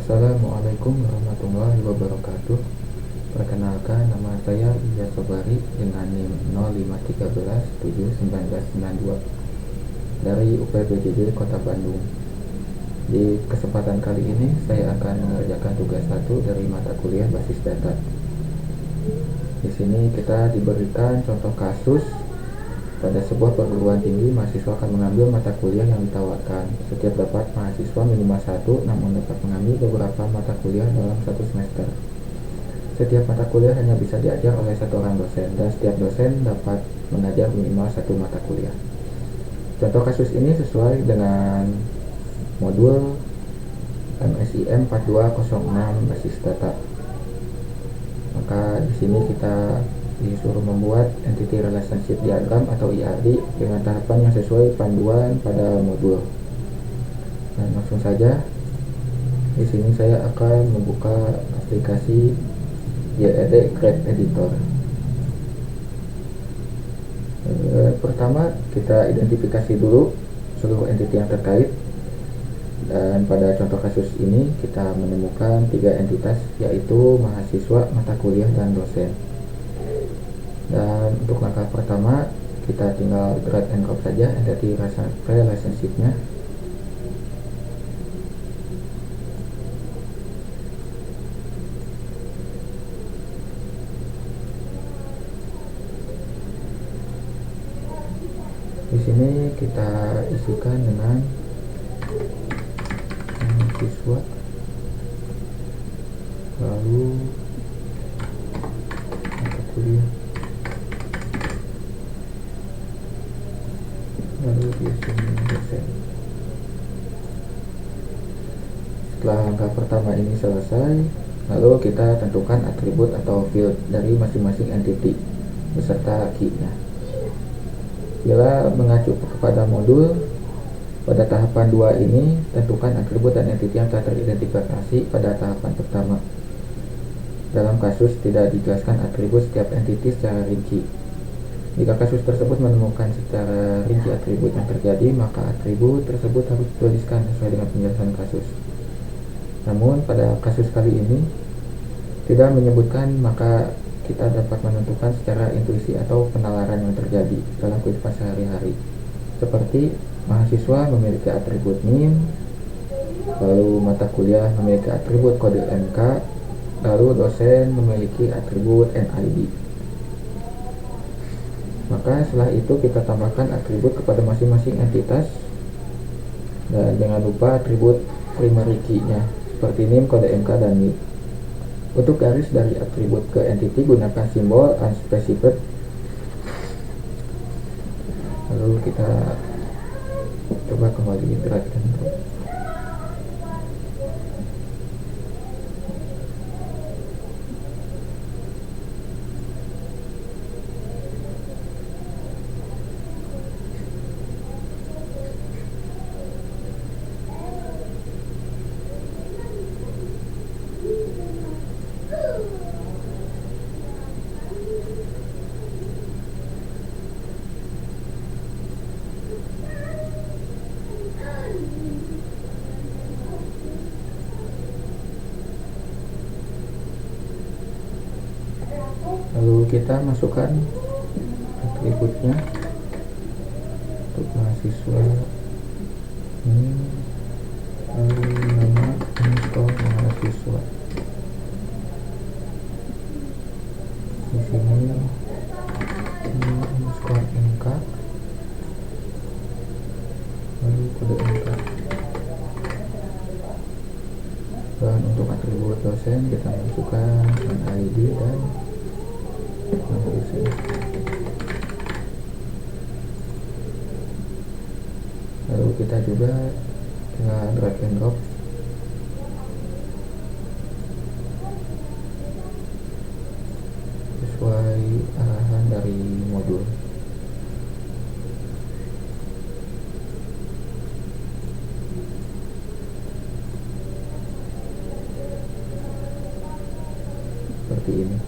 Assalamualaikum warahmatullahi wabarakatuh. Perkenalkan, nama saya Ilya Sobari dengan NIM 051371992 dari UPBJJ Kota Bandung. Di kesempatan kali ini saya akan mengerjakan tugas 1 dari mata kuliah basis data. Di sini kita diberikan contoh kasus. Pada sebuah perguruan tinggi, mahasiswa akan mengambil mata kuliah yang ditawarkan. Setiap dapat mahasiswa minimal 1, namun dapat mengambil beberapa mata kuliah dalam satu semester. Setiap mata kuliah hanya bisa diajar oleh satu orang dosen, dan setiap dosen dapat mengajar minimal 1 mata kuliah. Contoh kasus ini sesuai dengan modul MSIM 4206 basis data. Maka di sini kita disuruh membuat entity relationship diagram atau ERD dengan tahapan yang sesuai panduan pada modul. Dan langsung saja, di sini saya akan membuka aplikasi YED Grade Editor. Pertama, kita identifikasi dulu seluruh entity yang terkait. Dan pada contoh kasus ini kita menemukan 3 entitas, yaitu mahasiswa, mata kuliah, dan dosen. Dan untuk langkah pertama, kita tinggal drag and drop saja entity relationship-nya. Di sini kita isikan dengan mahasiswa, lalu mata kuliah, lalu di sini dosen. Setelah langkah pertama ini selesai, lalu kita tentukan atribut atau field dari masing-masing entity beserta key-nya. Bila mengacu kepada modul, pada tahapan 2 ini tentukan atribut dan entity yang telah teridentifikasi pada tahapan pertama. Dalam kasus tidak dijelaskan atribut setiap entity secara rinci. Jika kasus tersebut menemukan secara rinci atribut yang terjadi, maka atribut tersebut harus dituliskan sesuai dengan penjelasan kasus. Namun pada kasus kali ini tidak menyebutkan, maka kita dapat menentukan secara intuisi atau penalaran yang terjadi dalam kehidupan sehari-hari. Seperti mahasiswa memiliki atribut NIM, lalu mata kuliah memiliki atribut kode MK, lalu dosen memiliki atribut NID. Maka setelah itu kita tambahkan atribut kepada masing-masing entitas, dan jangan lupa atribut primary key-nya seperti NIM, kode MK, dan NID. Untuk garis dari atribut ke entity, gunakan simbol unspecified. Lalu kita coba kembali drag and drop. Lalu kita masukkan atributnya. Untuk mahasiswa ini, lalu nama underscore mahasiswa. Di sini underscore MK, lalu kode MK. Dan untuk atribut dosen kita masukkan NID dan nama dosen. Lalu kita juga tinggal drag and drop sesuai arahan dari modul. Seperti ini.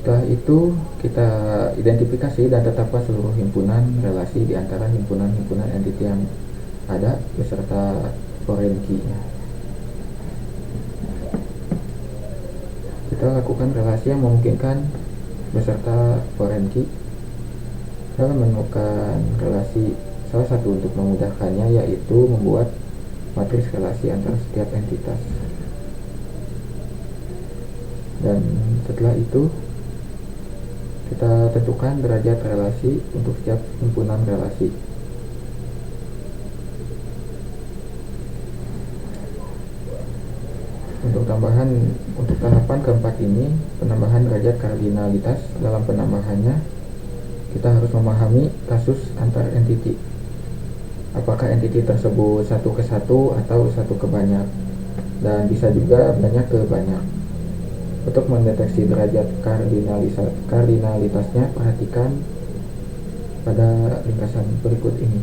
Setelah itu kita identifikasi dan tetapkan seluruh himpunan relasi di antara himpunan-himpunan entity yang ada beserta foreign key-nya. kita lakukan relasi yang memungkinkan beserta foreign key. Kita menemukan relasi. Salah satu untuk memudahkannya yaitu membuat matriks relasi antara setiap entitas. Dan setelah itu kita tentukan derajat relasi untuk setiap himpunan relasi. Untuk tahapan keempat ini, penambahan derajat kardinalitas. Dalam penambahannya kita harus memahami kasus antar entiti. Apakah entiti tersebut satu ke satu atau satu ke banyak, dan bisa juga banyak ke banyak. Untuk mendeteksi derajat kardinalitasnya, perhatikan pada ringkasan berikut ini.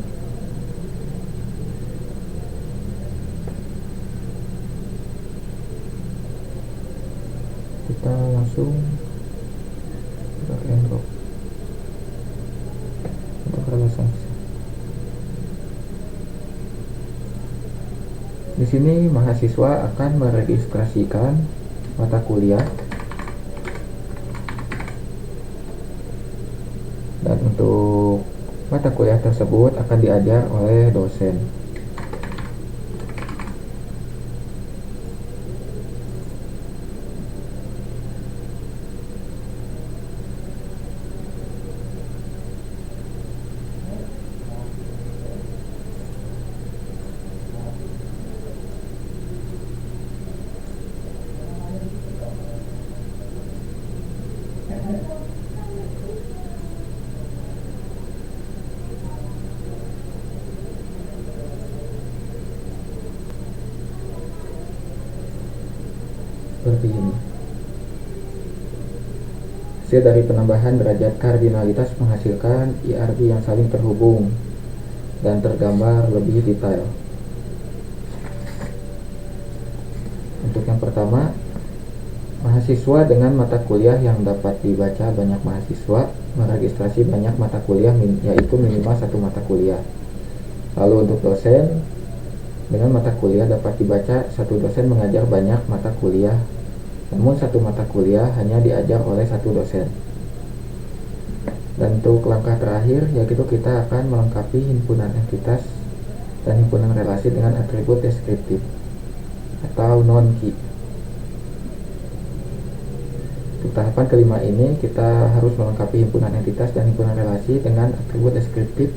Kita langsung drag and drop untuk relasi. Di sini mahasiswa akan meregistrasikan mata kuliah, dan untuk mata kuliah tersebut akan diajar oleh dosen. Seperti ini. Hasil dari penambahan derajat kardinalitas menghasilkan IRB yang saling terhubung dan tergambar lebih detail. Untuk yang pertama, mahasiswa dengan mata kuliah yang dapat dibaca banyak mahasiswa meregistrasi banyak mata kuliah, yaitu minimal satu mata kuliah. Lalu untuk dosen dengan mata kuliah dapat dibaca, satu dosen mengajar banyak mata kuliah, namun satu mata kuliah hanya diajar oleh satu dosen. Dan untuk langkah terakhir, yaitu kita akan melengkapi himpunan entitas dan himpunan relasi dengan atribut deskriptif atau non-key. Untuk tahapan kelima ini, kita harus melengkapi himpunan entitas dan himpunan relasi dengan atribut deskriptif.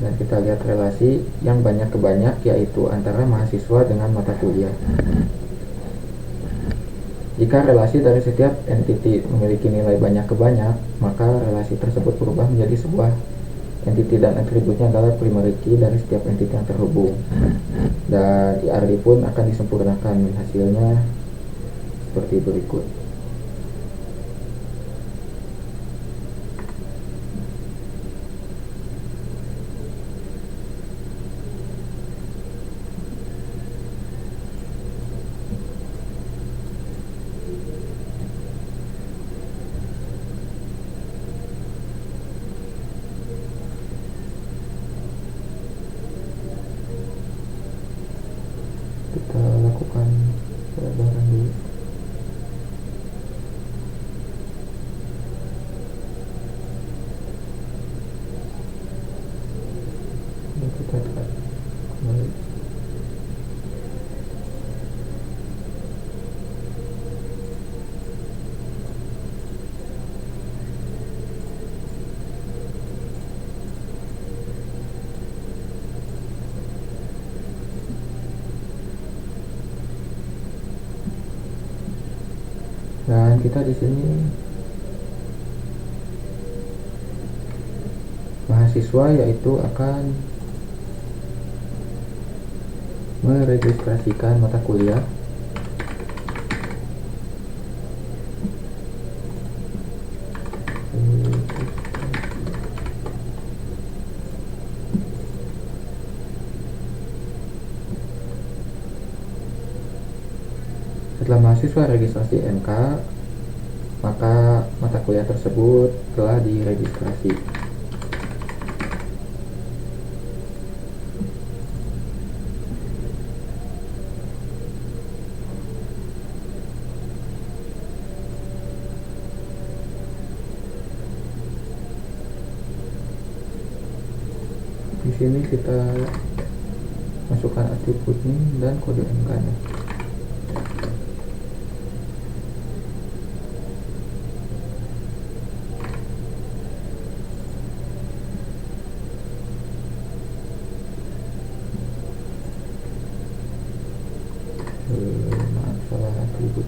Dan kita lihat relasi yang banyak ke banyak, yaitu antara mahasiswa dengan mata kuliah. Jika relasi dari setiap entiti memiliki nilai banyak ke banyak, maka relasi tersebut berubah menjadi sebuah entiti dan atributnya adalah primary key dari setiap entiti yang terhubung. Dan IRD pun akan disempurnakan, hasilnya seperti berikut. Kita lakukan pelebaran dulu. Dan kita tekan kembali. Dan kita di sini mahasiswa yaitu akan meregistrasikan mata kuliah Setelah mahasiswa registrasi MK, maka mata kuliah tersebut telah diregistrasi. di sini kita masukkan atribut name dan kode MK-nya. Maaf, salah atribut.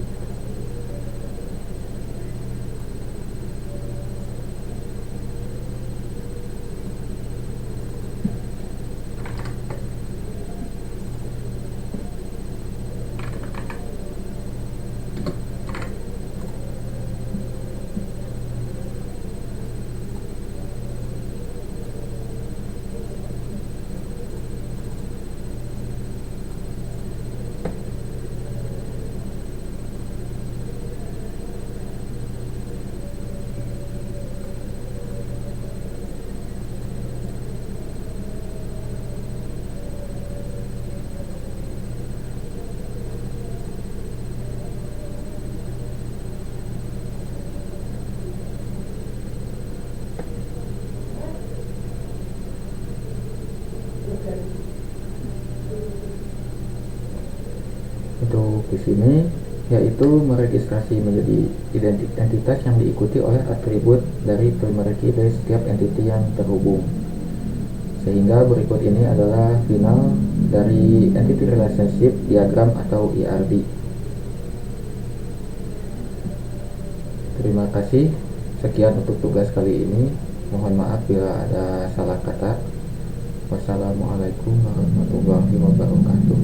Untuk di sini yaitu meregistrasi menjadi entitas yang diikuti oleh atribut dari primary key dari setiap entity yang terhubung. Sehingga berikut ini adalah final dari entity relationship diagram atau ERD. Terima kasih. Sekian untuk tugas kali ini. Mohon maaf bila ada salah kata. Wassalamualaikum warahmatullahi wabarakatuh.